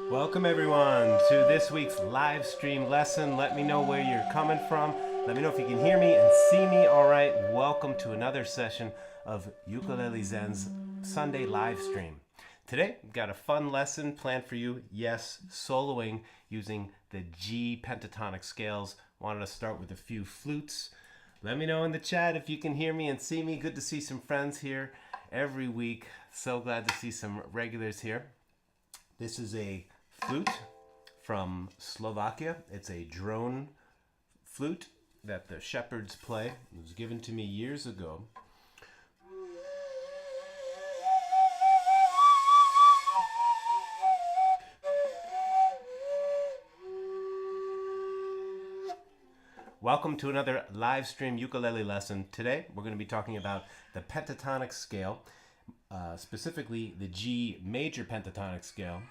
Welcome everyone to this week's live stream lesson. Let me know where you're coming from. Let me know if you can hear me and see me all right. Welcome to another session of Ukulele Zen's Sunday live stream. Today, we've got a fun lesson planned for you. Yes, soloing using the G pentatonic scales. Wanted to start with a few flutes. Let me know in the chat if you can hear me and see me. Good to see some friends here every week. So glad to see some regulars here. This is a flute from Slovakia. It's a drone flute that the shepherds play. It was given to me years ago. Welcome to another live stream ukulele lesson. Today we're going to be talking about the pentatonic scale. Specifically the G major pentatonic scale.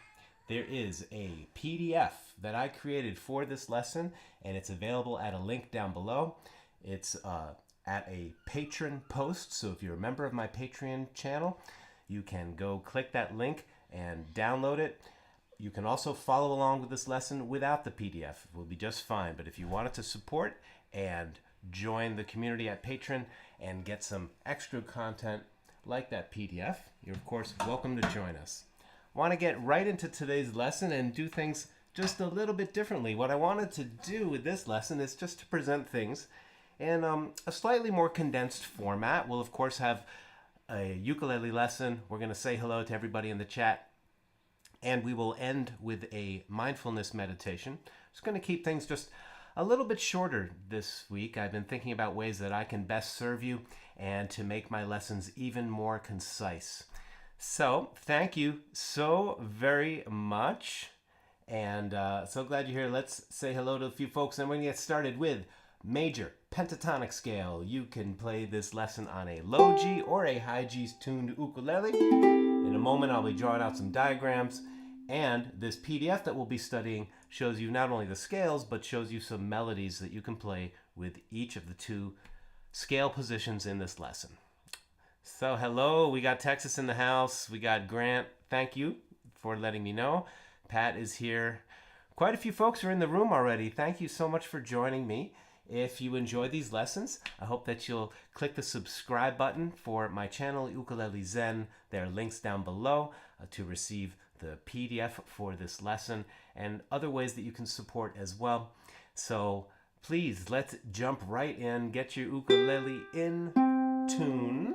There is a PDF that I created for this lesson, and it's available at a link down below. It's at a patron post, so if you're a member of my Patreon channel, you can go click that link and download it. You can also follow along with this lesson without the PDF. It will be just fine, but if you wanted to support and join the community at Patreon and get some extra content like that PDF, you're of course welcome to join us. I want to get right into today's lesson and do things just a little bit differently. What I wanted to do with this lesson is just to present things in a slightly more condensed format. We'll of course have a ukulele lesson. We're going to say hello to everybody in the chat, and we will end with a mindfulness meditation. Just going to keep things just a little bit shorter this week. I've been thinking about ways that I can best serve you and to make my lessons even more concise. So thank you so very much, and so glad you're here. Let's say hello to a few folks, and we're going to get started with major pentatonic scale. You can play this lesson on a low G or a high G tuned ukulele. In a moment I'll be drawing out some diagrams, and this PDF that we'll be studying shows you not only the scales, but shows you some melodies that you can play with each of the two scale positions in this lesson. So hello, we got Texas in the house. We got Grant. Thank you for letting me know. Pat is here. Quite a few folks are in the room already. Thank you so much for joining me. If you enjoy these lessons, I hope that you'll click the subscribe button for my channel, Ukulele Zen. There are links down below to receive the PDF for this lesson and other ways that you can support as well. So please, let's jump right in. Get your ukulele in tune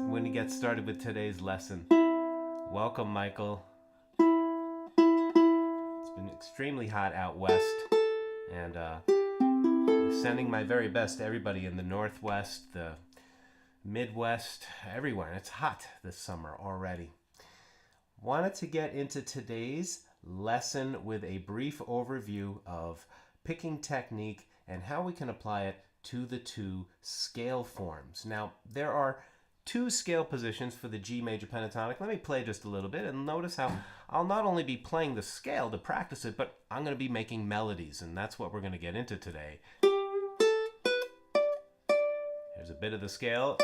when we get started with today's lesson. Welcome, Michael. It's been extremely hot out west, and sending my very best to everybody in the Northwest, the Midwest, everywhere. It's hot this summer already. Wanted to get into today's lesson with a brief overview of picking technique and how we can apply it to the two scale forms. Now, there are two scale positions for the G major pentatonic. Let me play just a little bit and notice how I'll not only be playing the scale to practice it, but I'm going to be making melodies, and that's what we're going to get into today. Here's a bit of the scale.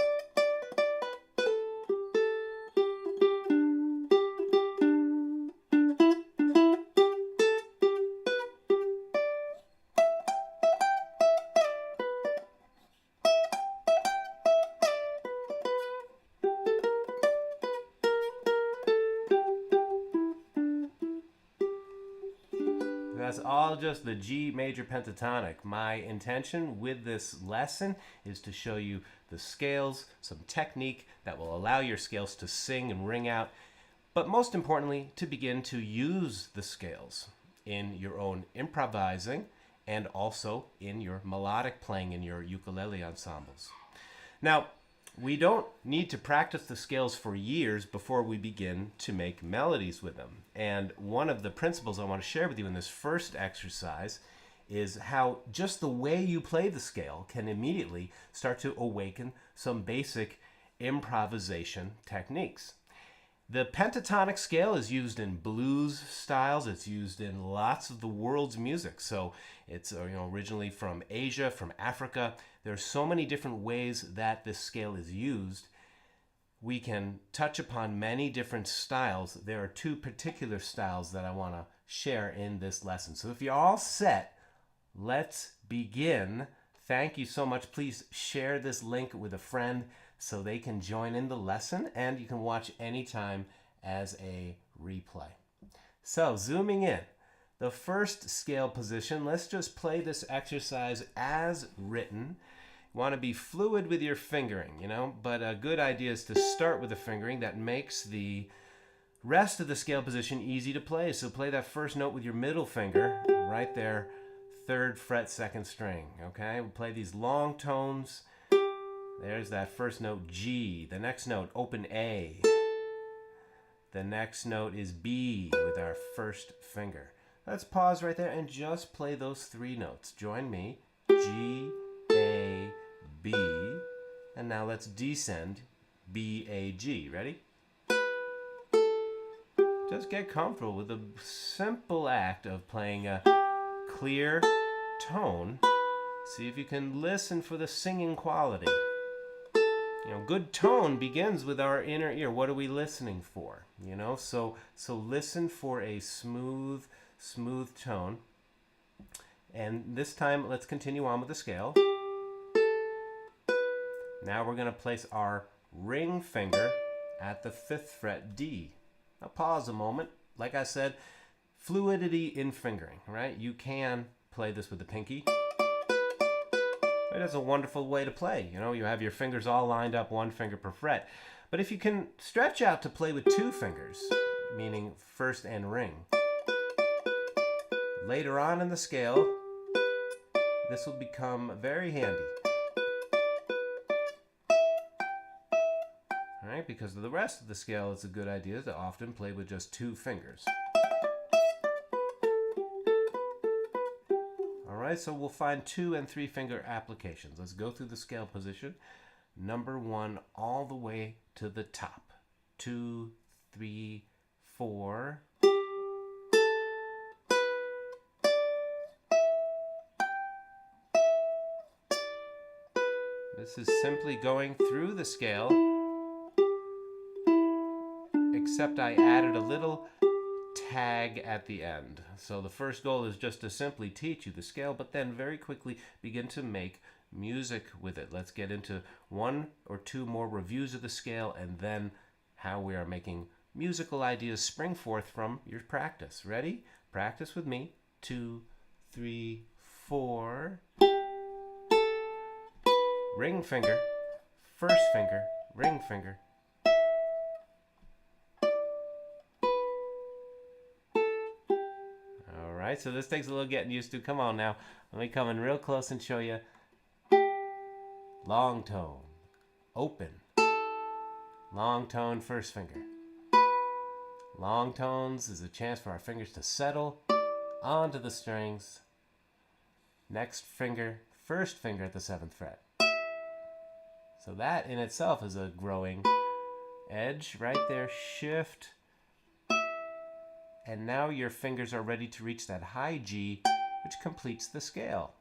That's all just the G major pentatonic. My intention with this lesson is to show you the scales, some technique that will allow your scales to sing and ring out, but most importantly, to begin to use the scales in your own improvising and also in your melodic playing in your ukulele ensembles. Now, we don't need to practice the scales for years before we begin to make melodies with them. And one of the principles I want to share with you in this first exercise is how just the way you play the scale can immediately start to awaken some basic improvisation techniques. The pentatonic scale is used in blues styles. It's used in lots of the world's music. So it's originally from Asia, from Africa. There are so many different ways that this scale is used. we can touch upon many different styles. There are two particular styles that I want to share in this lesson. So if you're all set, let's begin. Thank you so much. Please share this link with a friend so they can join in the lesson, and you can watch anytime as a replay. So zooming in, the first scale position, let's just play this exercise as written. You want to be fluid with your fingering, but a good idea is to start with the fingering. That makes the rest of the scale position easy to play. So play that first note with your middle finger right there, 3rd fret, 2nd string, okay? We'll play these long tones. There's that first note, G. The next note, open A. The next note is B with our first finger. Let's pause right there and just play those 3 notes. Join me, G, A, B, and now let's descend, B, A, G. Ready? Just get comfortable with the simple act of playing a clear tone. See if you can listen for the singing quality. Good tone begins with our inner ear. What are we listening for? So listen for a smooth tone. And this time, let's continue on with the scale. Now we're going to place our ring finger at the 5th fret, D. Now pause a moment. Like I said, fluidity in fingering, right? You can play this with the pinky. It is a wonderful way to play. You have your fingers all lined up, 1 finger per fret. But if you can stretch out to play with 2 fingers, meaning first and ring, later on in the scale, this will become very handy. All right, because of the rest of the scale, it's a good idea to often play with just 2 fingers. So we'll find 2 and 3 finger applications. Let's go through the scale position. Number 1 all the way to the top. 2, 3, 4. This is simply going through the scale, except I added a little tag at the end. So the first goal is just to simply teach you the scale, but then very quickly begin to make music with it. Let's get into 1 or 2 more reviews of the scale, and then how we are making musical ideas spring forth from your practice. Ready? Practice with me. 2, 3, 4. Ring finger, first finger, ring finger. So this takes a little getting used to. Come on now. Let me come in real close and show you. Long tone, open. Long tone, first finger. Long tones is a chance for our fingers to settle onto the strings. Next finger, first finger at the 7th fret. So that in itself is a growing edge right there. Shift. And now your fingers are ready to reach that high G, which completes the scale.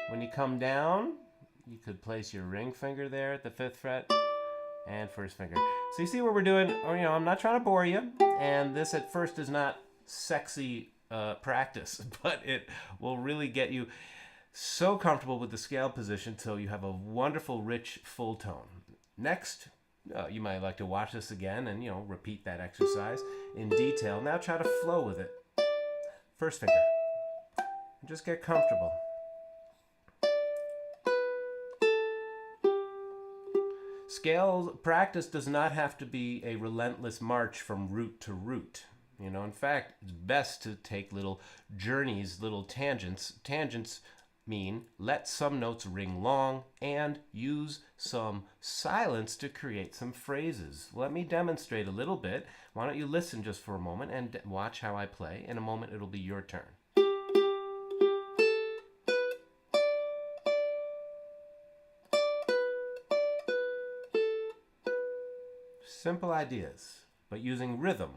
When you come down, you could place your ring finger there at the 5th fret and first finger. So you see what we're doing? I'm not trying to bore you, and this at first is not sexy practice, but it will really get you so comfortable with the scale position till you have a wonderful, rich, full tone. Next, you might like to watch this again and, repeat that exercise in detail. Now try to flow with it. First finger. And just get comfortable. Scale practice does not have to be a relentless march from root to root. In fact, it's best to take little journeys, little tangents. Tangents mean let some notes ring long and use some silence to create some phrases. Let me demonstrate a little bit. Why don't you listen just for a moment and watch how I play. In a moment, it'll be your turn. Simple ideas, but using rhythm.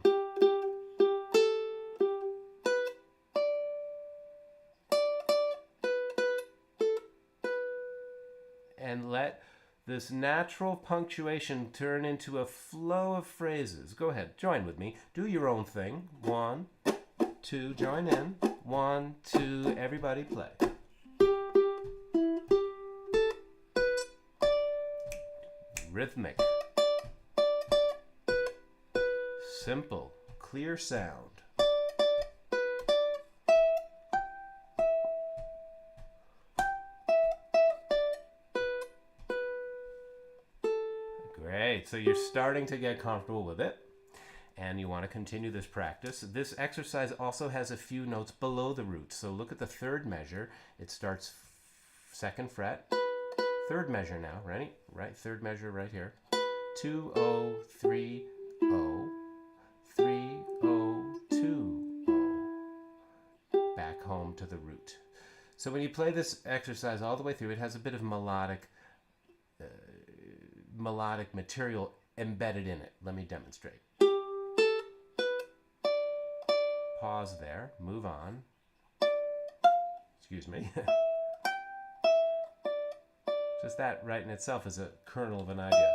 And let this natural punctuation turn into a flow of phrases. Go ahead, join with me. Do your own thing. 1, 2, join in. 1, 2, everybody play. Rhythmic. Simple, clear sound. Great, so you're starting to get comfortable with it, and you want to continue this practice. This exercise also has a few notes below the root. So look at the third measure. It starts 2nd fret. Third measure now, right? Right, third measure right here. 2, 0, 3, 0, 3, 0, 2, 0. Back home to the root. So when you play this exercise all the way through, it has a bit of melodic material embedded in it. Let me demonstrate. Pause there, move on. Excuse me. Just that right in itself is a kernel of an idea.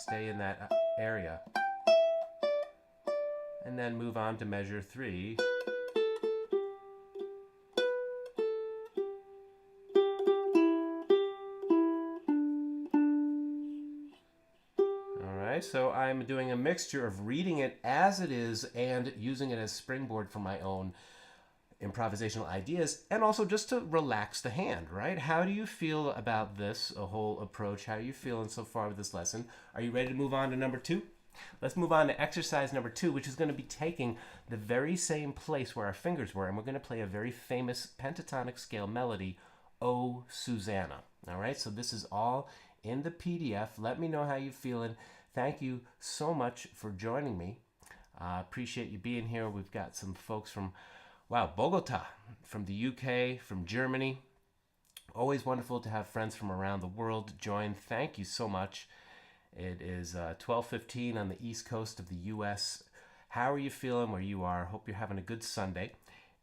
Stay in that area. And then move on to measure 3. So I'm doing a mixture of reading it as it is and using it as springboard for my own improvisational ideas, and also just to relax the hand, right? How do you feel about this whole approach? How are you feeling so far with this lesson? Are you ready to move on to number 2? Let's move on to exercise number 2, which is going to be taking the very same place where our fingers were, and we're going to play a very famous pentatonic scale melody, Oh Susanna. All right, so this is all in the PDF. Let me know how you're feeling. Thank you so much for joining me. Appreciate you being here. We've got some folks from, Bogota, from the UK, from Germany. Always wonderful to have friends from around the world join. Thank you so much. It is 12:15 on the East Coast of the US. How are you feeling where you are? Hope you're having a good Sunday.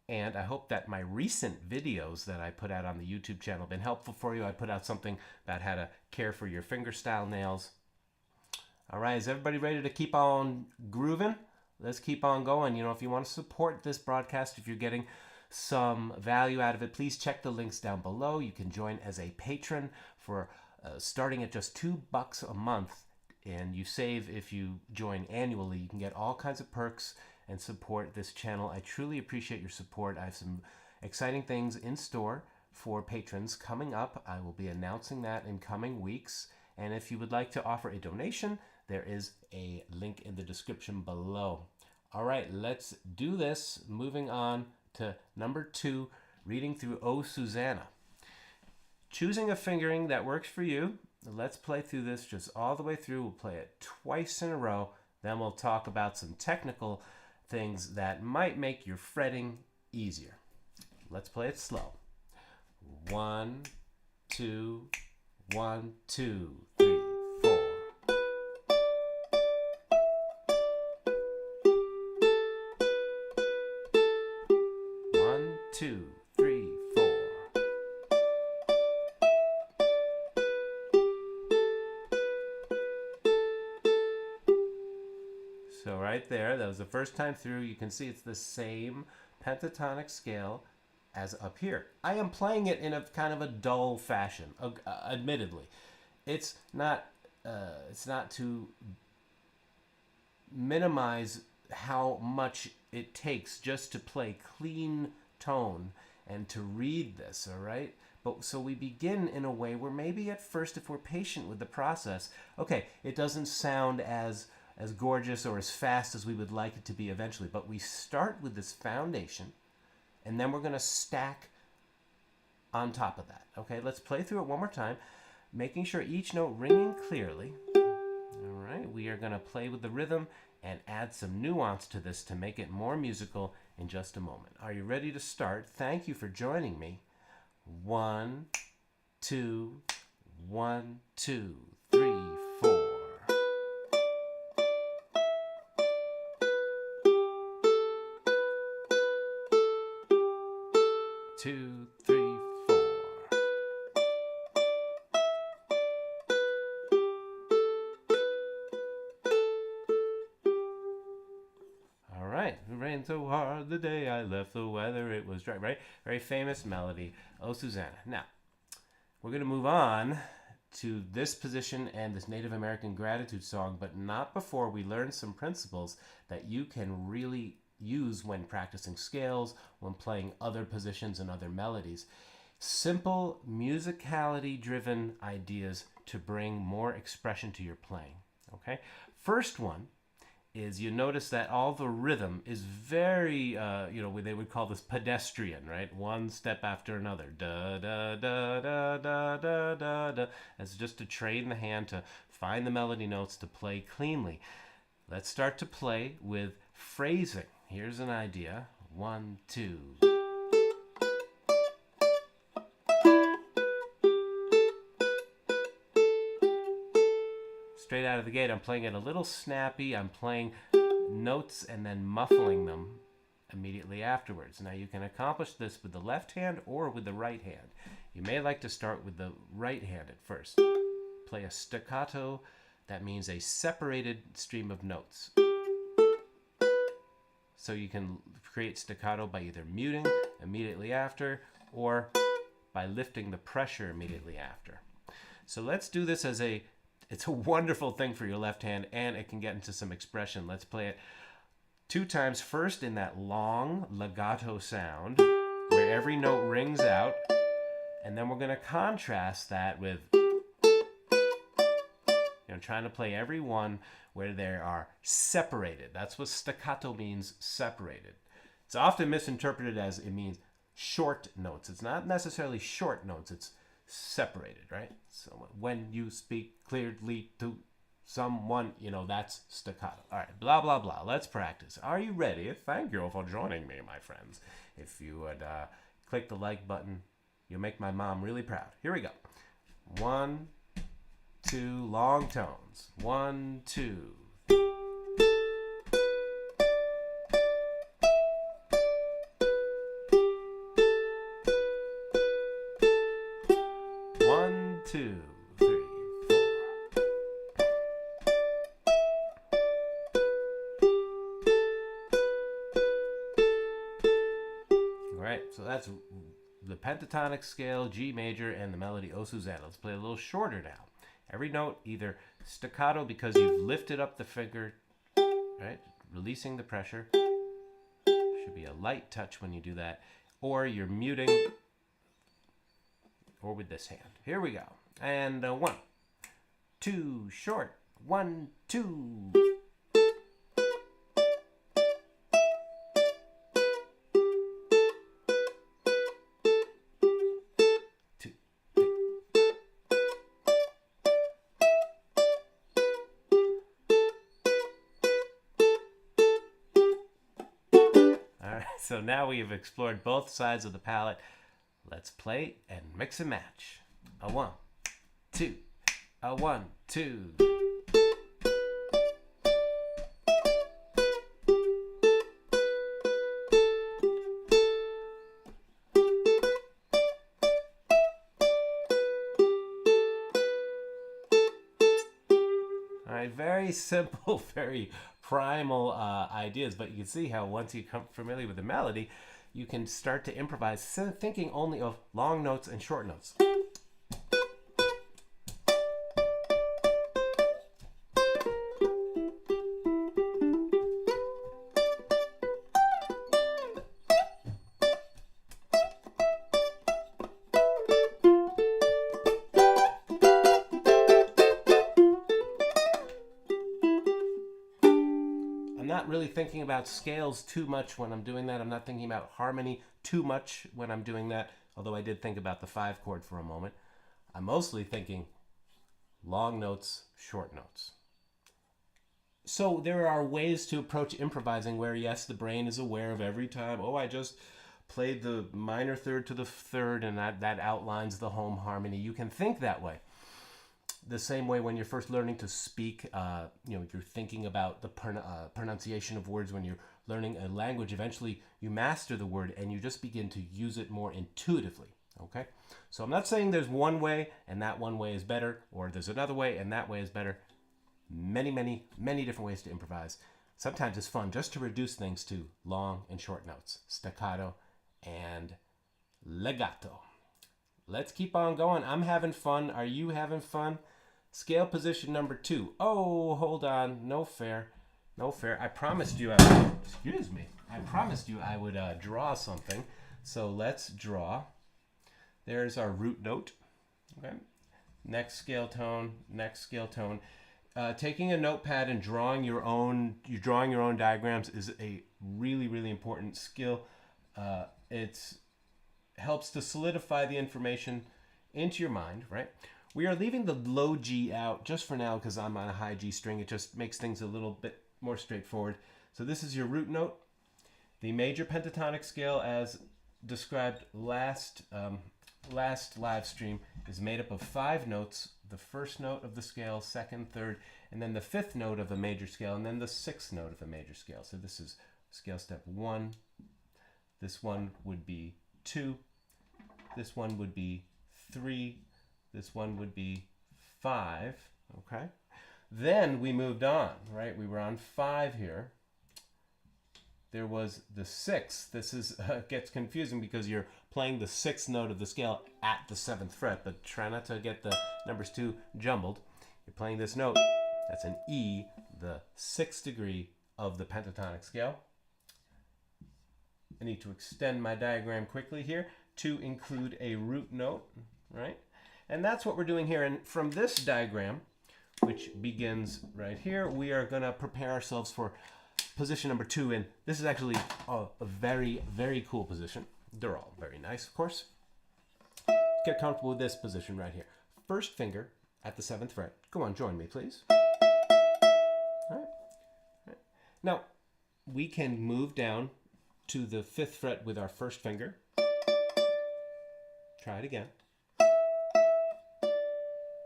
And I hope that my recent videos that I put out on the YouTube channel have been helpful for you. I put out something about how to care for your fingerstyle nails. All right, is everybody ready to keep on grooving? Let's keep on going. You know, if you want to support this broadcast, if you're getting some value out of it, please check the links down below. You can join as a patron for starting at just $2 a month, and you save if you join annually. You can get all kinds of perks and support this channel. I truly appreciate your support. I have some exciting things in store for patrons coming up. I will be announcing that in coming weeks. And if you would like to offer a donation, there is a link in the description below. All right, let's do this. Moving on to number 2, reading through Oh Susanna. Choosing a fingering that works for you. Let's play through this just all the way through. We'll play it twice in a row. Then we'll talk about some technical things that might make your fretting easier. Let's play it slow. 1, 2, 1, 2, 3, 4. 1, 2, 3, 4. So right there, that was the first time through. You can see it's the same pentatonic scale as up here. I am playing it in a kind of a dull fashion, admittedly. It's not to minimize how much it takes just to play clean tone and to read this, all right? But so we begin in a way where maybe at first, if we're patient with the process, okay, it doesn't sound as gorgeous or as fast as we would like it to be eventually, but we start with this foundation, and then we're going to stack on top of that. Okay, let's play through it one more time, making sure each note ringing clearly. All right, we are going to play with the rhythm and add some nuance to this to make it more musical in just a moment. Are you ready to start? Thank you for joining me. 1, 2, 1, 2, 3, 4. 2, 3, 4. rained so hard the day I left, the weather it was dry, right? Very famous melody, Oh Susanna. Now, we're going to move on to this position and this Native American gratitude song, but not before we learn some principles that you can really use when practicing scales, when playing other positions and other melodies. Simple musicality-driven ideas to bring more expression to your playing, okay? First one is you notice that all the rhythm is very, they would call this pedestrian, right? One step after another. Da, da, da, da, da, da, da, da. That's just to train the hand to find the melody notes to play cleanly. Let's start to play with phrasing. Here's an idea. 1, 2. Straight out of the gate, I'm playing it a little snappy. I'm playing notes and then muffling them immediately afterwards. Now you can accomplish this with the left hand or with the right hand. You may like to start with the right hand at first. Play a staccato. That means a separated stream of notes. So you can create staccato by either muting immediately after or by lifting the pressure immediately after. So let's do this as it's a wonderful thing for your left hand, and it can get into some expression. Let's play it 2 times, first in that long legato sound where every note rings out, and then we're going to contrast that with trying to play every one where they are separated. That's what staccato means, separated. It's often misinterpreted as it means short notes. It's not necessarily short notes, it's separated, right? So when you speak clearly to someone, that's staccato. All right, blah, blah, blah. Let's practice. Are you ready? Thank you for joining me, my friends. If you would click the like button, you'll make my mom really proud. Here we go. 1, 2, long tones. 1, 2. So that's the pentatonic scale, G major, and the melody O Susanna. Let's play a little shorter now. Every note either staccato because you've lifted up the finger, right? Releasing the pressure. Should be a light touch when you do that. Or you're muting, or with this hand. Here we go. And 1, 2, short. 1, 2. So now we have explored both sides of the palette. Let's play and mix and match. A 1, 2, a 1, 2. All right, very simple, very primal ideas, but you can see how once you become familiar with the melody, you can start to improvise, thinking only of long notes and short notes. Not really thinking about scales too much when I'm doing that. I'm not thinking about harmony too much when I'm doing that, although I did think about the 5 chord for a moment. I'm mostly thinking long notes, short notes. So there are ways to approach improvising where, yes, the brain is aware of every time, oh, I just played the minor third to the third and that outlines the home harmony. You can think that way. The same way when you're first learning to speak, you're thinking about the pronunciation of words. When you're learning a language, eventually you master the word and you just begin to use it more intuitively, okay? So I'm not saying there's one way and that one way is better, or there's another way and that way is better. Many, many, many different ways to improvise. sometimes it's fun just to reduce things to long and short notes, staccato and legato. Let's keep on going. I'm having fun. Are you having fun? Scale position number 2. Oh, hold on. No fair. No fair. I promised you I would draw something. So let's draw. There's our root note. Okay. Next scale tone. Next scale tone. Taking a notepad and drawing your own diagrams is a really, really important skill. It helps to solidify the information into your mind, right? We are leaving the low G out just for now because I'm on a high G string. It just makes things a little bit more straightforward. So this is your root note. The major pentatonic scale, as described last live stream, is made up of 5 notes. The first note of the scale, second, third, and then the 5th note of a major scale, and then the 6th note of a major scale. So this is scale step 1. This one would be 2. This one would be 3. This one would be 5. Okay. Then we moved on, right? We were on 5 here. There was the 6th. This is gets confusing because you're playing the 6th note of the scale at the 7th fret, but try not to get the numbers too jumbled. You're playing this note. That's an E, the 6th degree of the pentatonic scale. I need to extend my diagram quickly here to include a root note, right? And that's what we're doing here. And from this diagram, which begins right here, we are going to prepare ourselves for position number 2. And this is actually a very, very cool position. They're all very nice, of course. Get comfortable with this position right here. First finger at the 7th fret. Go on, join me, please. All right. Now, we can move down to the 5th fret with our first finger. Try it again.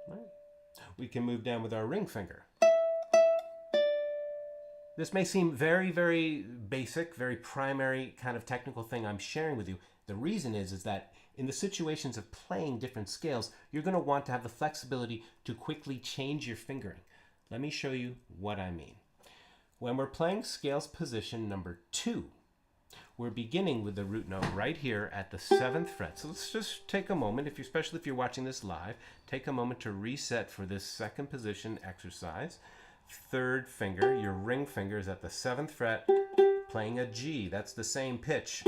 Right. We can move down with our ring finger. This may seem very, very basic, very primary kind of technical thing I'm sharing with you. The reason is that in the situations of playing different scales, you're going to want to have the flexibility to quickly change your fingering. Let me show you what I mean. When we're playing scales position number 2, we're beginning with the root note right here at the 7th fret. So let's just take a moment, especially if you're watching this live, take a moment to reset for this second position exercise. 3rd finger, your ring finger, is at the 7th fret, playing a G. That's the same pitch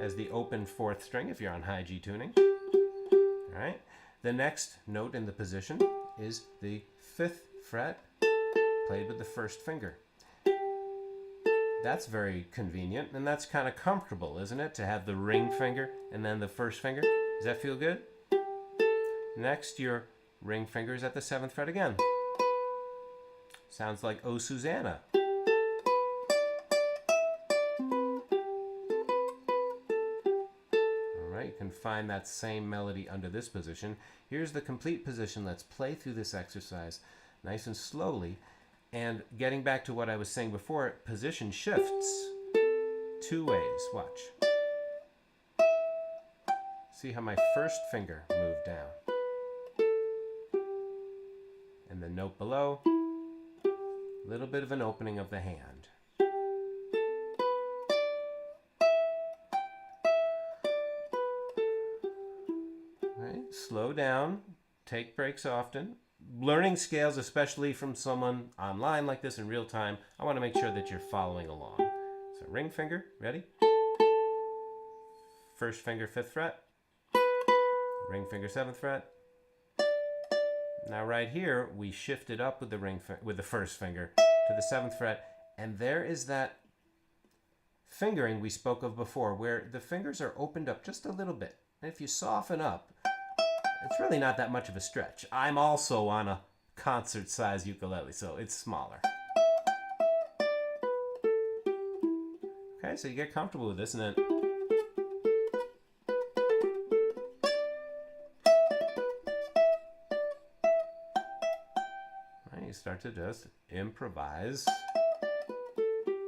as the open 4th string if you're on high G tuning. All right. The next note in the position is the 5th fret, played with the first finger. That's very convenient, and that's kind of comfortable, isn't it? To have the ring finger and then the first finger. Does that feel good? Next, your ring finger is at the 7th fret again. Sounds like Oh Susanna. All right, you can find that same melody under this position. Here's the complete position. Let's play through this exercise nice and slowly. And getting back to what I was saying before, position shifts 2 ways. Watch. See how my first finger moved down. And the note below, a little bit of an opening of the hand. Right? Slow down, take breaks often. Learning scales, especially from someone online like this in real time, I want to make sure that you're following along. So ring finger, ready? First finger, 5th fret. Ring finger, 7th fret. Now right here, we shifted up with the first finger to the 7th fret, and there is that fingering we spoke of before, where the fingers are opened up just a little bit. And if you soften up, it's really not that much of a stretch. I'm also on a concert-sized ukulele, so it's smaller. Okay, so you get comfortable with this, and then you start to just improvise. All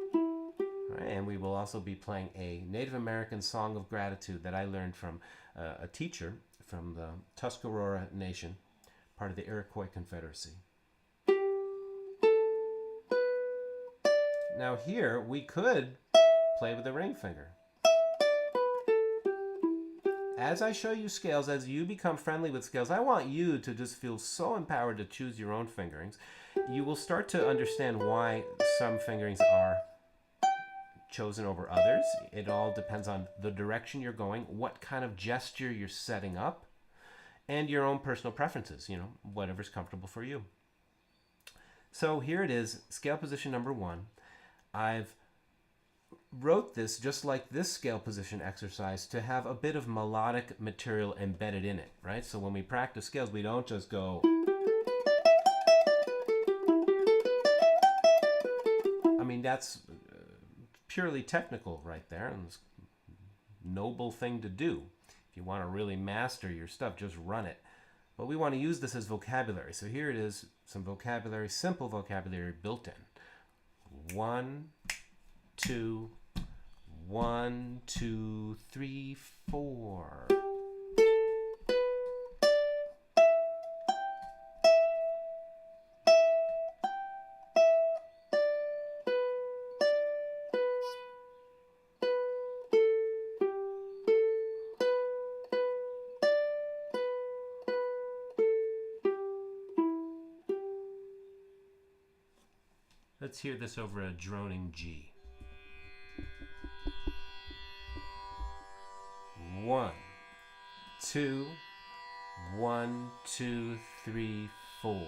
right, and we will also be playing a Native American song of gratitude that I learned from a teacher from the Tuscarora Nation, part of the Iroquois Confederacy. Now here, we could play with the ring finger. As I show you scales, as you become friendly with scales, I want you to just feel so empowered to choose your own fingerings. You will start to understand why some fingerings are chosen over others. It all depends on the direction you're going, what kind of gesture you're setting up, and your own personal preferences, you know, whatever's comfortable for you. So here it is, scale position number 1. I've wrote this just like this scale position exercise to have a bit of melodic material embedded in it, right? So when we practice scales, we don't just go, I mean, that's purely technical right there, and it's a noble thing to do. If you want to really master your stuff, just run it. But we want to use this as vocabulary. So here it is, some vocabulary, simple vocabulary built in. 1, 2, 1, 2, 3, 4. Let's hear this over a droning G. 1, 2, 1, 2, 3, 4.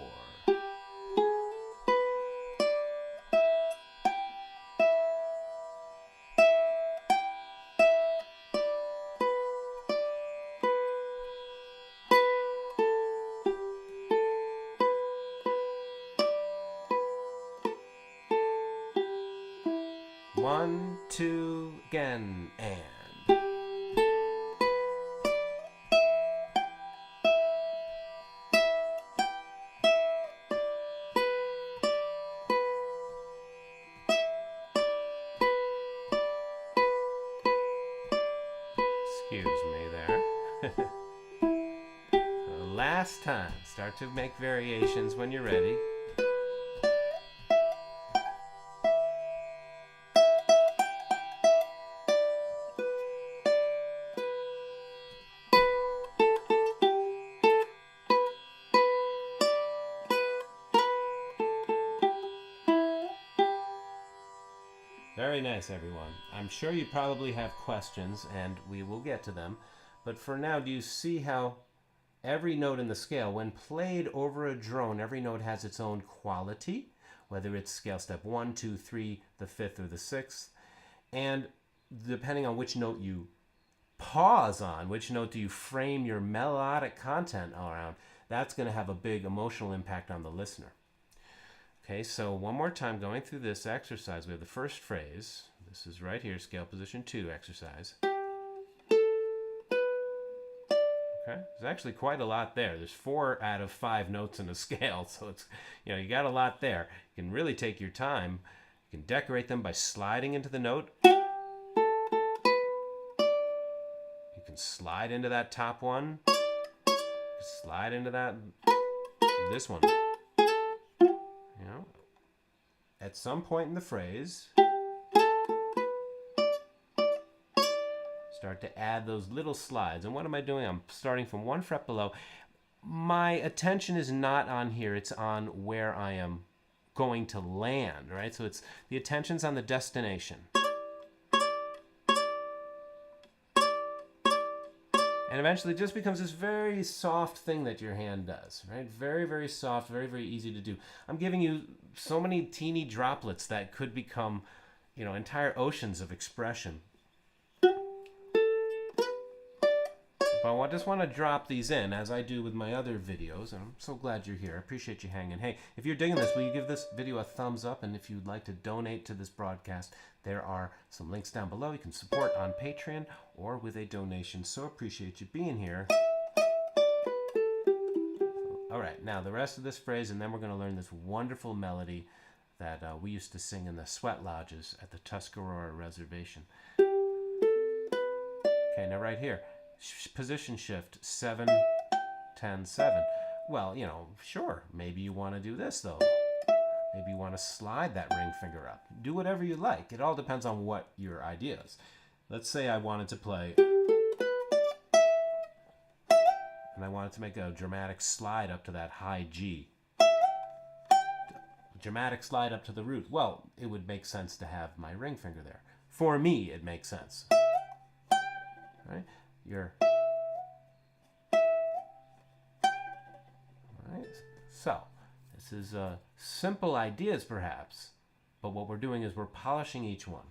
One, two, again, and. Excuse me there. Last time, start to make variations when you're ready. Very nice, everyone. I'm sure you probably have questions, and we will get to them. But for now, do you see how every note in the scale, when played over a drone, every note has its own quality, whether it's scale step 1, 2, 3, the 5th, or the 6th. And depending on which note you pause on, which note do you frame your melodic content around, that's going to have a big emotional impact on the listener. Okay, so one more time going through this exercise, we have the first phrase. This is right here, scale position 2 exercise. Okay, there's actually quite a lot there. There's 4 out of 5 notes in a scale, so it's, you know, you got a lot there. You can really take your time. You can decorate them by sliding into the note. You can slide into that top one. You can slide into this one. You know, at some point in the phrase, start to add those little slides. And what am I doing? I'm starting from 1 fret below. My attention is not on here. It's on where I am going to land, right? So it's the attention's on the destination. And eventually it just becomes this very soft thing that your hand does, right? Very, very soft, very, very easy to do. I'm giving you so many teeny droplets that could become, you know, entire oceans of expression. But I just want to drop these in, as I do with my other videos, and I'm so glad you're here. I appreciate you hanging. Hey, if you're digging this, will you give this video a thumbs up? And if you'd like to donate to this broadcast, there are some links down below. You can support on Patreon or with a donation. So appreciate you being here. All right, now the rest of this phrase, and then we're going to learn this wonderful melody that we used to sing in the sweat lodges at the Tuscarora Reservation. Okay, now right here. Position shift 7, 10, 7. Well, you know, sure, maybe you want to do this though. Maybe you want to slide that ring finger up. Do whatever you like. It all depends on what your idea is. Let's say I wanted to play, and I wanted to make a dramatic slide up to that high G. Dramatic slide up to the root. Well, it would make sense to have my ring finger there. For me, it makes sense. Right? Right? So, this is simple ideas perhaps, but what we're doing is we're polishing each one.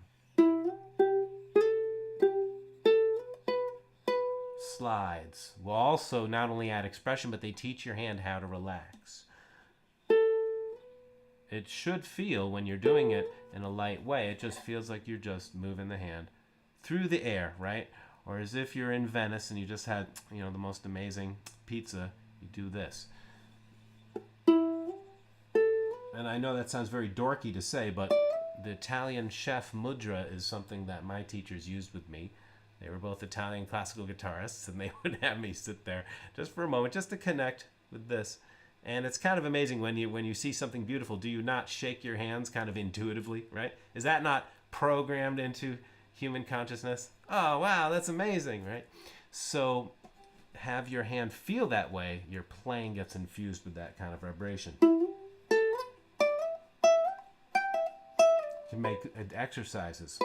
Slides will also not only add expression, but they teach your hand how to relax. It should feel, when you're doing it in a light way, it just feels like you're just moving the hand through the air, right? Or as if you're in Venice and you just had, the most amazing pizza, you do this. And I know that sounds very dorky to say, but the Italian chef mudra is something that my teachers used with me. They were both Italian classical guitarists, and they would have me sit there just for a moment, just to connect with this. And it's kind of amazing when you see something beautiful, do you not shake your hands kind of intuitively, right? Is that not programmed into human consciousness? Oh, wow, that's amazing, right? So have your hand feel that way. Your playing gets infused with that kind of vibration. You can make exercises.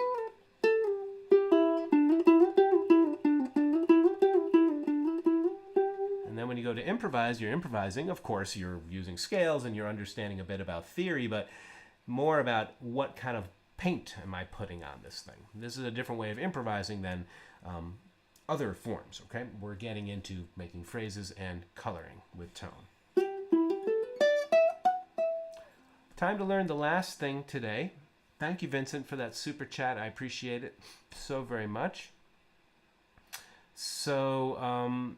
And then when you go to improvise, you're improvising. Of course, you're using scales and you're understanding a bit about theory, but more about what kind of paint am I putting on this thing. This is a different way of improvising than other forms, okay? We're getting into making phrases and coloring with tone. Time to learn the last thing today. Thank you, Vincent, for that super chat. I appreciate it so very much. So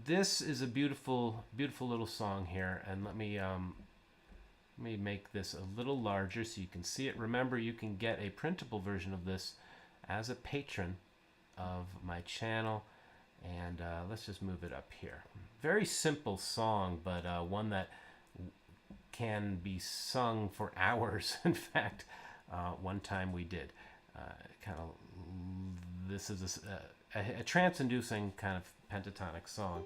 this is a beautiful, beautiful little song here, and let me make this a little larger so you can see it. Remember, you can get a printable version of this as a patron of my channel, and let's just move it up here. Very simple song, but one that can be sung for hours. In fact, one time we did. This is a trance-inducing kind of pentatonic song.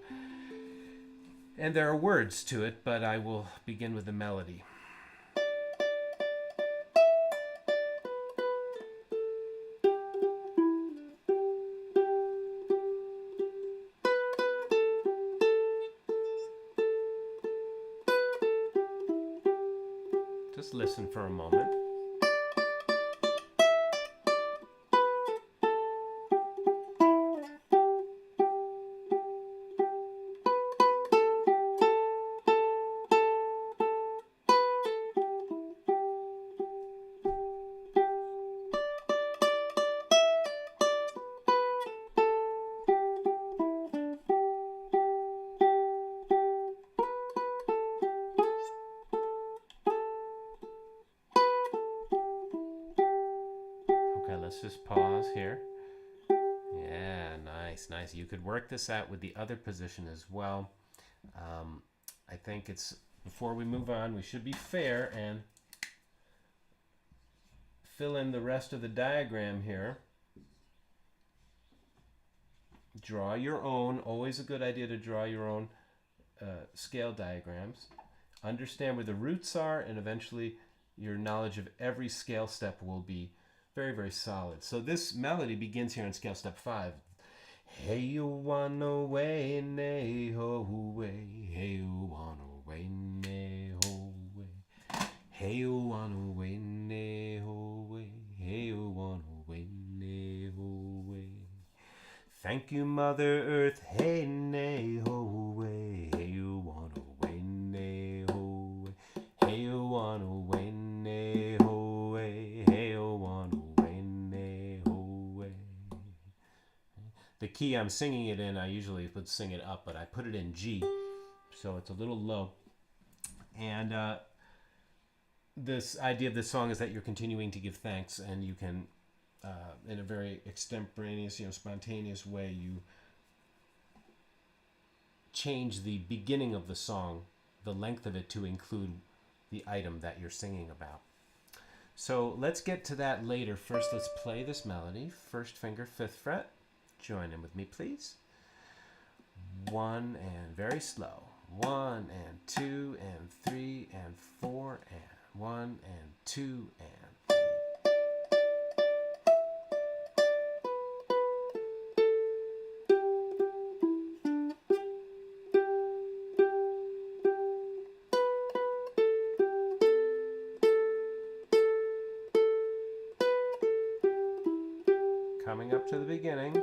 And there are words to it, but I will begin with the melody. Just listen for a moment. Let's just pause here. Yeah, nice. You could work this out with the other position as well. I think before we move on, we should be fair and fill in the rest of the diagram here. Draw your own. Always a good idea to draw your own scale diagrams. Understand where the roots are, and eventually your knowledge of every scale step will be very, very solid. So this melody begins here in scale step 5. Hey, you wanna way, nay, ho, way. Hey, you wanna way, nay, ho, way. Hey, you wanna way, nay, ho, way. Hey, you wanna way, nay, ho, way. Thank you, Mother Earth. Hey, nay, ho, way. Hey, you wanna way, nay, ho, way. Hey, you wanna way, nay, ho, way. Hey, you wanna the key I'm singing it in, I usually would sing it up, but I put it in G, so it's a little low. And this idea of this song is that you're continuing to give thanks, and you can, in a very extemporaneous, spontaneous way, you change the beginning of the song, the length of it, to include the item that you're singing about. So let's get to that later. First, let's play this melody. First finger, 5th fret. Join in with me, please. 1 and very slow. 1 and 2 and 3 and 4 and 1 and 2 and 3. Coming up to the beginning. 1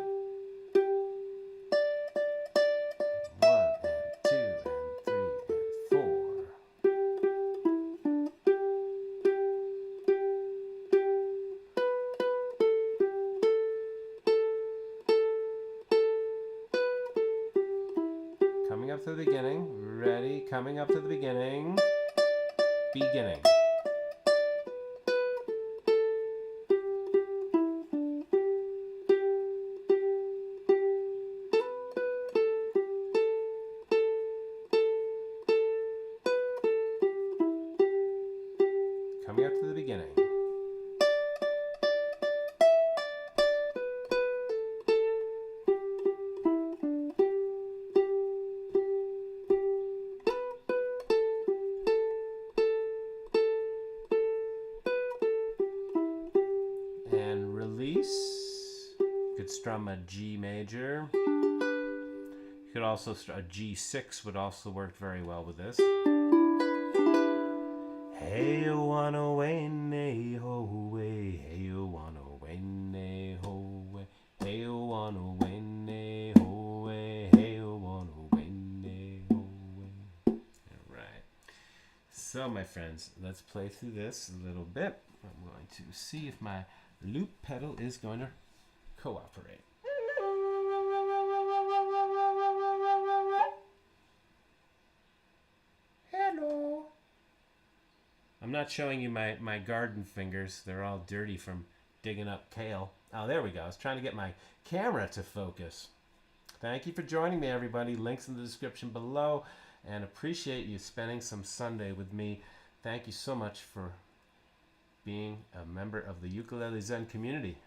and 2 and 3 and 4. Coming up to the beginning. Ready? Coming up to the beginning. Beginning. Coming up to the beginning. And release. You could strum a G major. You could also a G6 would also work very well with this. Hey, you wanna win, hey, ho, way. Hey, you wanna win, hey, ho, way. Hey, you wanna win, hey, ho, way. Hey, you wanna win, hey, ho, way. All right. So, my friends, let's play through this a little bit. I'm going to see if my loop pedal is going to cooperate. Hello. I'm not showing you my garden fingers. They're all dirty from digging up kale. Oh, there we go. I was trying to get my camera to focus. Thank you for joining me, everybody. Links in the description below. And appreciate you spending some Sunday with me. Thank you so much for being a member of the Ukulele Zen community.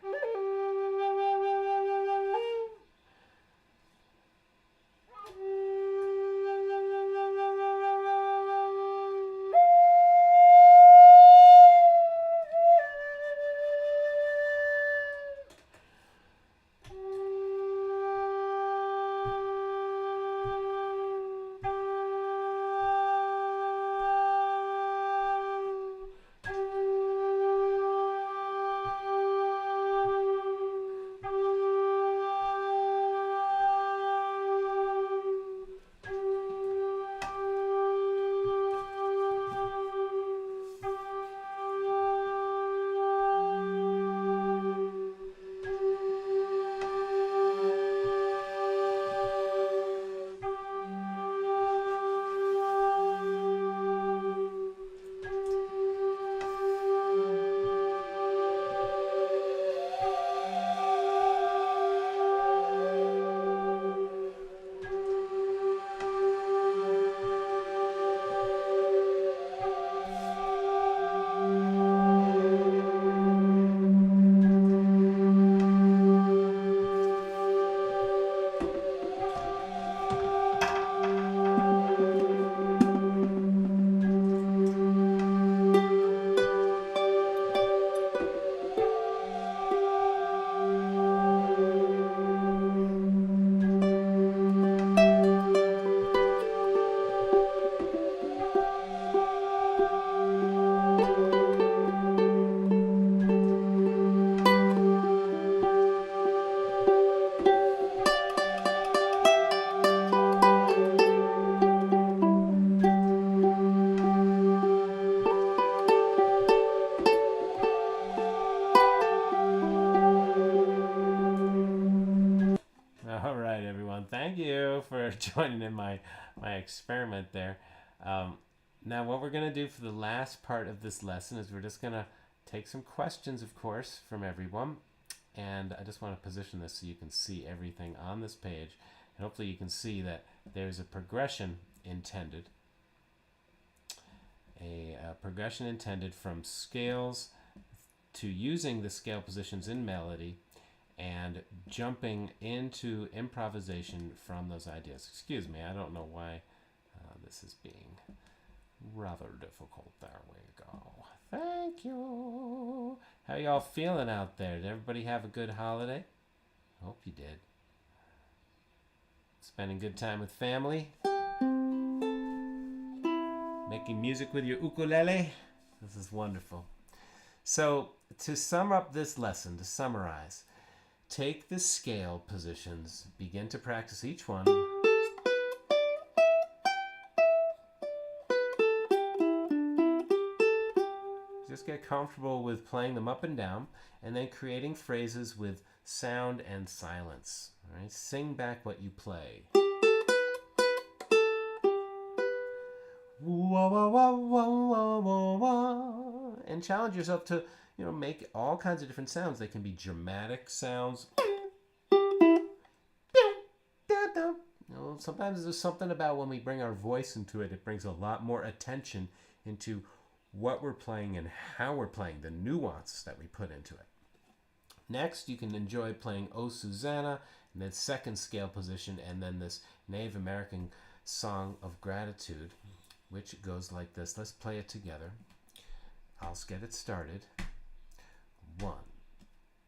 Thank you for joining in my experiment there. Now what we're going to do for the last part of this lesson is we're just going to take some questions, of course, from everyone. And I just want to position this so you can see everything on this page. And hopefully you can see that there's a progression intended. a progression intended from scales to using the scale positions in melody and jumping into improvisation from those ideas. Excuse me, I don't know why this is being rather difficult. There we go. Thank you. How y'all feeling out there? Did everybody have a good holiday? Hope you did. Spending good time with family? Making music with your ukulele? This is wonderful. So, to sum up this lesson, to summarize, take the scale positions, begin to practice each one. Just get comfortable with playing them up and down, and then creating phrases with sound and silence. All right? Sing back what you play. Wah, wah, wah, wah, wah, wah, wah. And challenge yourself to, make all kinds of different sounds. They can be dramatic sounds. Sometimes there's something about when we bring our voice into it, it brings a lot more attention into what we're playing and how we're playing, the nuance that we put into it. Next, you can enjoy playing O Susanna, and then second scale position, and then this Native American song of gratitude, which goes like this. Let's play it together. I'll get it started. 1,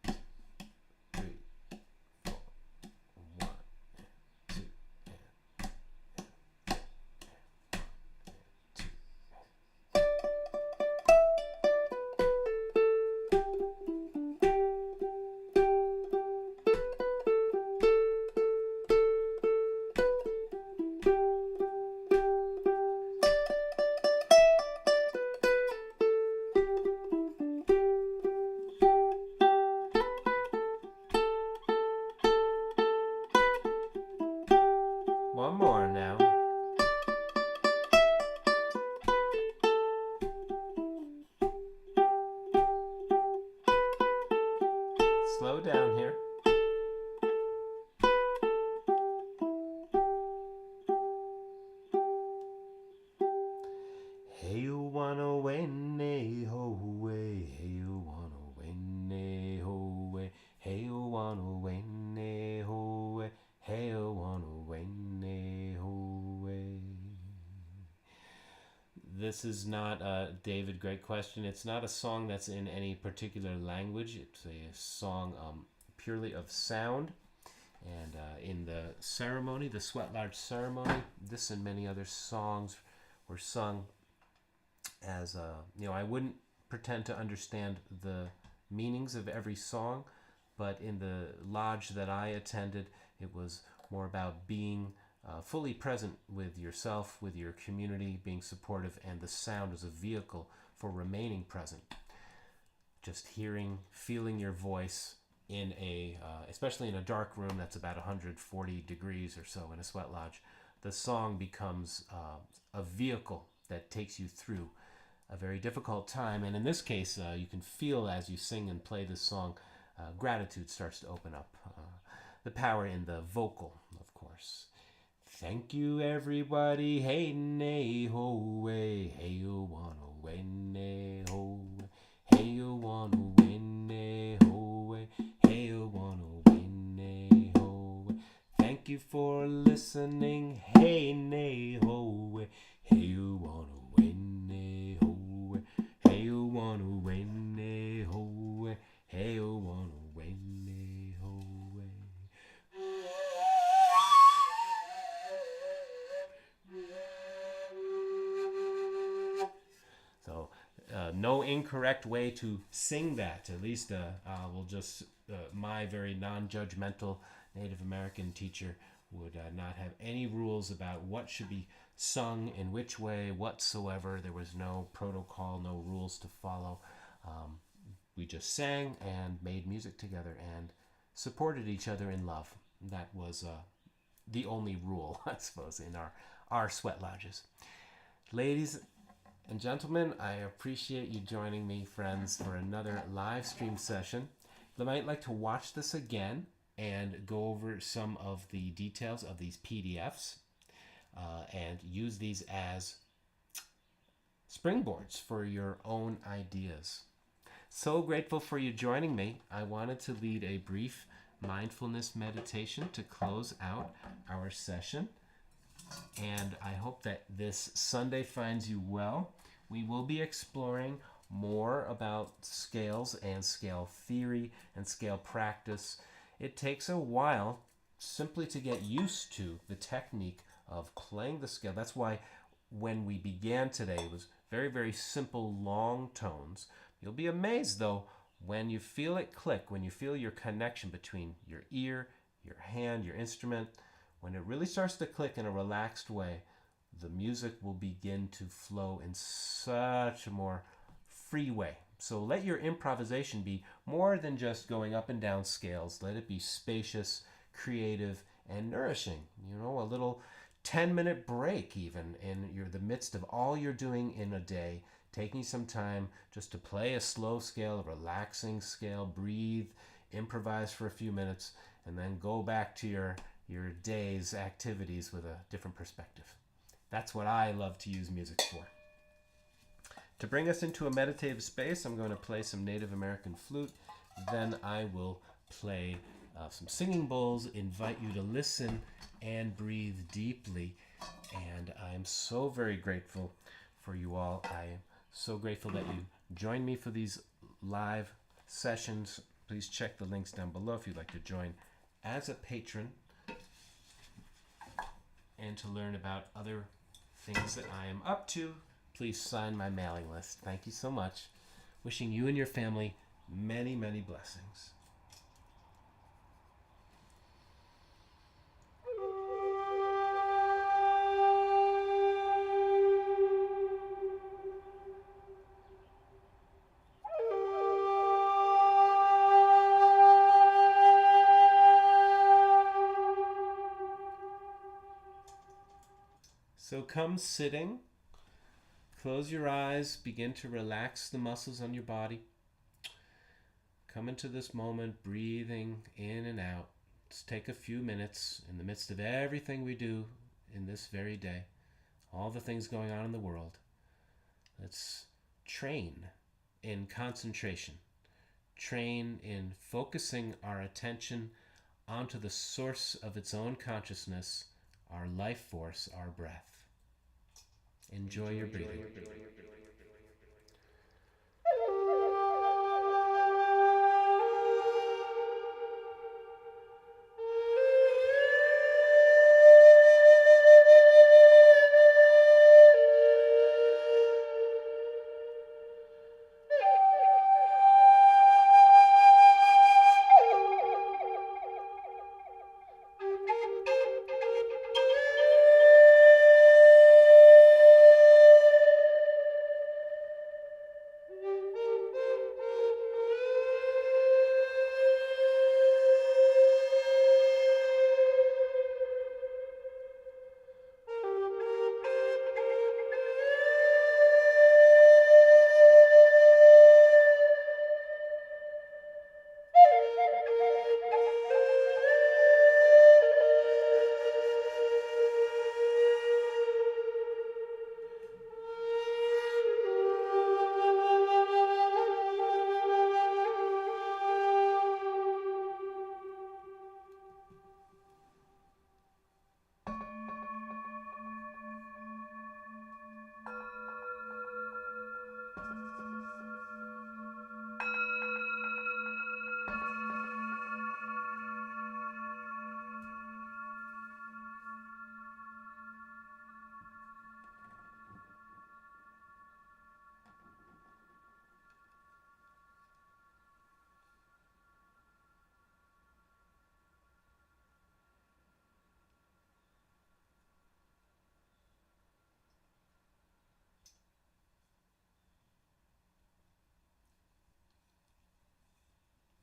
2, 3, 4. 1, 2, one more now. Slow down here. Hey, you wanna win, ho way. Hey, you wanna win, ho way. Hey, you wanna win, ho way. Hey, you wanna win, ho way. This is not, David, great question. It's not a song that's in any particular language. It's a song purely of sound. And in the ceremony, the Sweat Lodge ceremony, this and many other songs were sung as, I wouldn't pretend to understand the meanings of every song, but in the lodge that I attended, it was more about being fully present with yourself, with your community, being supportive, and the sound as a vehicle for remaining present. Just hearing, feeling your voice in a, especially in a dark room that's about 140 degrees or so in a sweat lodge, the song becomes a vehicle that takes you through a very difficult time. And in this case, you can feel as you sing and play this song, gratitude starts to open up. The power in the vocal, of course. Thank you, everybody. Hey, nay, ho, way. Hey, you wanna win, nay, ho, way. Hey, you wanna win, nay, ho, way. Hey, you wanna win, nay, ho, way. Thank you for listening. Hey, nay, ho, way. Hey, you wanna win, nay, ho, way. Hey, you wanna win, nay, ho, way. Hey, you wanna win, nay, ho, way. So, no incorrect way to sing that. At least we'll just, my very non-judgmental Native American teacher would not have any rules about what should be sung in which way whatsoever. There was no protocol, no rules to follow. We just sang and made music together and supported each other in love. That was the only rule, I suppose, in our sweat lodges. Ladies and gentlemen, I appreciate you joining me, friends, for another live stream session. You might like to watch this again and go over some of the details of these PDFs and use these as springboards for your own ideas. So grateful for you joining me. I wanted to lead a brief mindfulness meditation to close out our session. And I hope that this Sunday finds you well. We will be exploring more about scales and scale theory and scale practice. It takes a while simply to get used to the technique of playing the scale. That's why when we began today, it was very, very simple, long tones. You'll be amazed, though, when you feel it click, when you feel your connection between your ear, your hand, your instrument. When it really starts to click in a relaxed way, the music will begin to flow in such a more free way. So let your improvisation be more than just going up and down scales. Let it be spacious, creative, and nourishing. You know, a little 10-minute break even in the midst of all you're doing in a day, taking some time just to play a slow scale, a relaxing scale, breathe, improvise for a few minutes, and then go back to your day's activities with a different perspective. That's what I love to use music for. To bring us into a meditative space, I'm going to play some Native American flute. Then I will play some singing bowls, invite you to listen and breathe deeply. And I'm so very grateful for you all. I am so grateful that you join me for these live sessions. Please check the links down below if you'd like to join as a patron and to learn about other things that I am up to. Please sign my mailing list. Thank you so much. Wishing you and your family many, many blessings. So come sitting, close your eyes, begin to relax the muscles on your body. Come into this moment, breathing in and out. Let's take a few minutes in the midst of everything we do in this very day, all the things going on in the world. Let's train in concentration, train in focusing our attention onto the source of its own consciousness, our life force, our breath. Enjoy your breathing.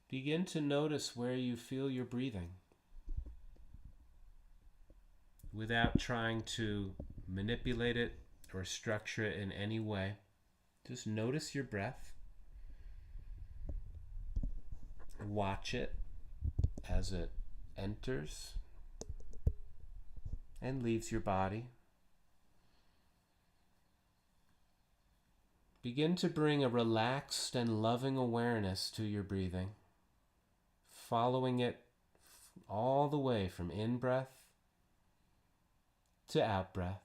Begin to notice where you feel your breathing without trying to manipulate it or structure it in any way. Just notice your breath. Watch it as it enters and leaves your body. begin to bring a relaxed and loving awareness to your breathing, following it all the way from in-breath to out-breath.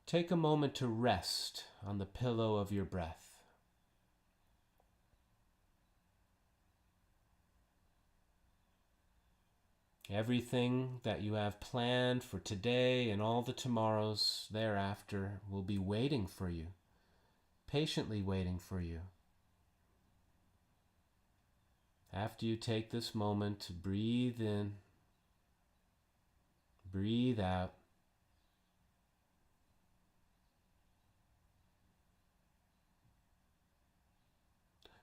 Take a moment to rest on the pillow of your breath. Everything that you have planned for today and all the tomorrows thereafter will be waiting for you, patiently waiting for you. After you take this moment to breathe in, breathe out,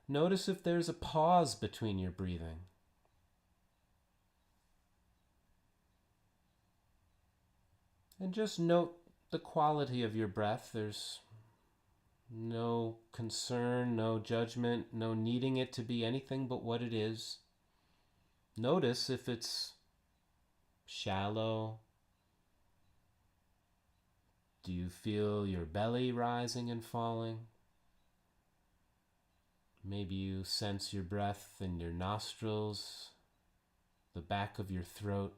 notice if there's a pause between your breathing. And just note the quality of your breath. There's no concern, no judgment, no needing it to be anything but what it is. Notice if it's shallow. Do you feel your belly rising and falling? Maybe you sense your breath in your nostrils, the back of your throat.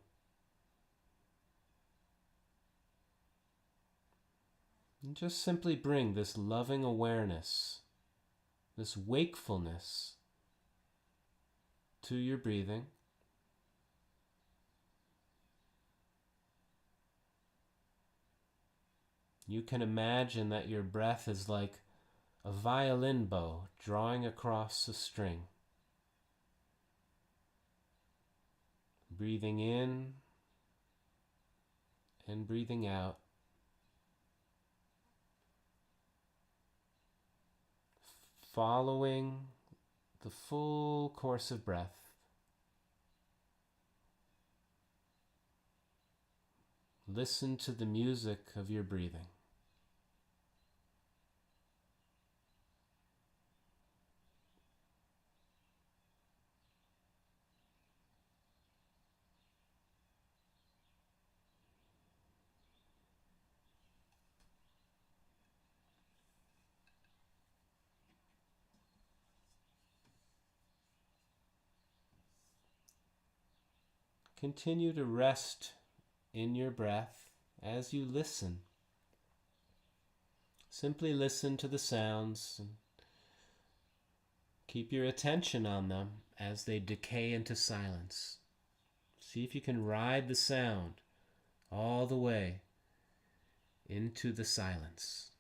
And just simply bring this loving awareness, this wakefulness to your breathing. You can imagine that your breath is like a violin bow drawing across a string. Breathing in and breathing out. Following the full course of breath. Listen to the music of your breathing. Continue to rest in your breath as you listen. Simply listen to the sounds and keep your attention on them as they decay into silence. See if you can ride the sound all the way into the silence.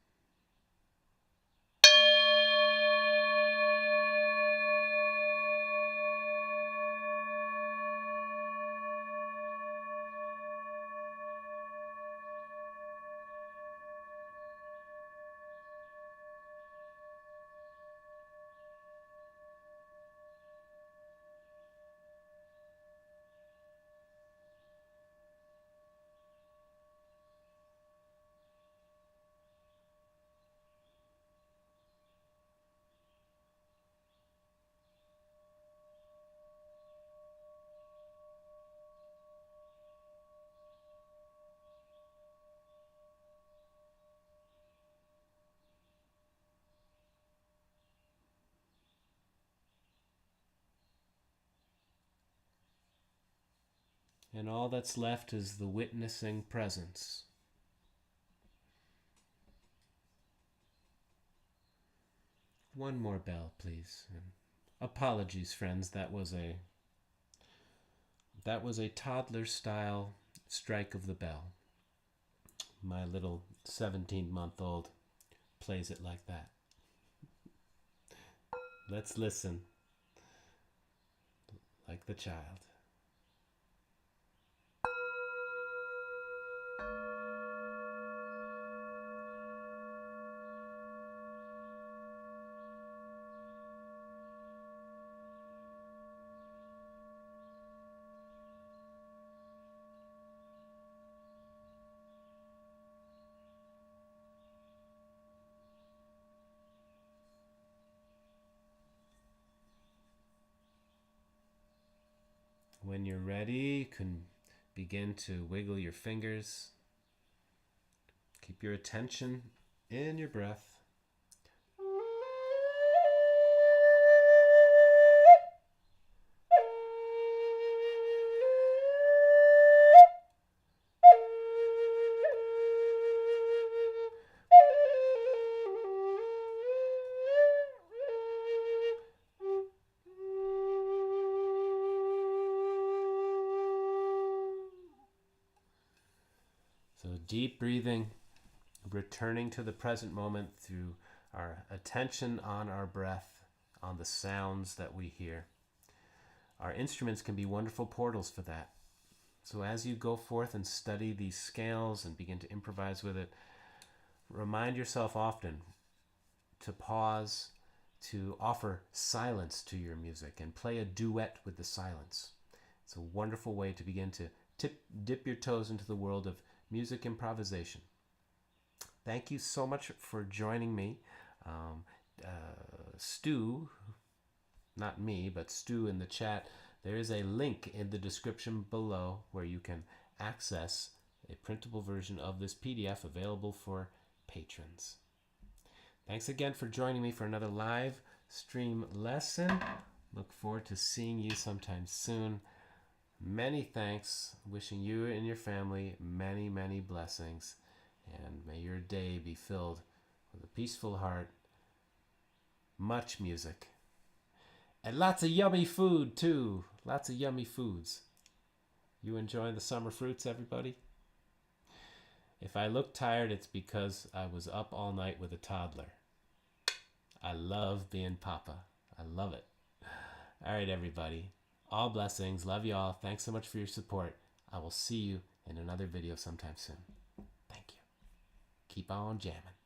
And all that's left is the witnessing presence. One more bell, please. And apologies, friends. That was a toddler-style strike of the bell. My little 17-month-old plays it like that. Let's listen like the child. When you're ready, you can begin to wiggle your fingers. Keep your attention in your breath. So deep breathing, returning to the present moment through our attention on our breath, on the sounds that we hear. Our instruments can be wonderful portals for that. So as you go forth and study these scales and begin to improvise with it, remind yourself often to pause, to offer silence to your music and play a duet with the silence. It's a wonderful way to begin to dip your toes into the world of music improvisation. Thank you so much for joining me. Stu, not me, but Stu in the chat, there is a link in the description below where you can access a printable version of this PDF available for patrons. Thanks again for joining me for another live stream lesson. Look forward to seeing you sometime soon. Many thanks. Wishing you and your family many, many blessings. And may your day be filled with a peaceful heart, much music, and lots of yummy food too. Lots of yummy foods. You enjoying the summer fruits, everybody? If I look tired, it's because I was up all night with a toddler. I love being Papa. I love it. All right, everybody. All blessings. Love you all. Thanks so much for your support. I will see you in another video sometime soon. Thank you. Keep on jamming.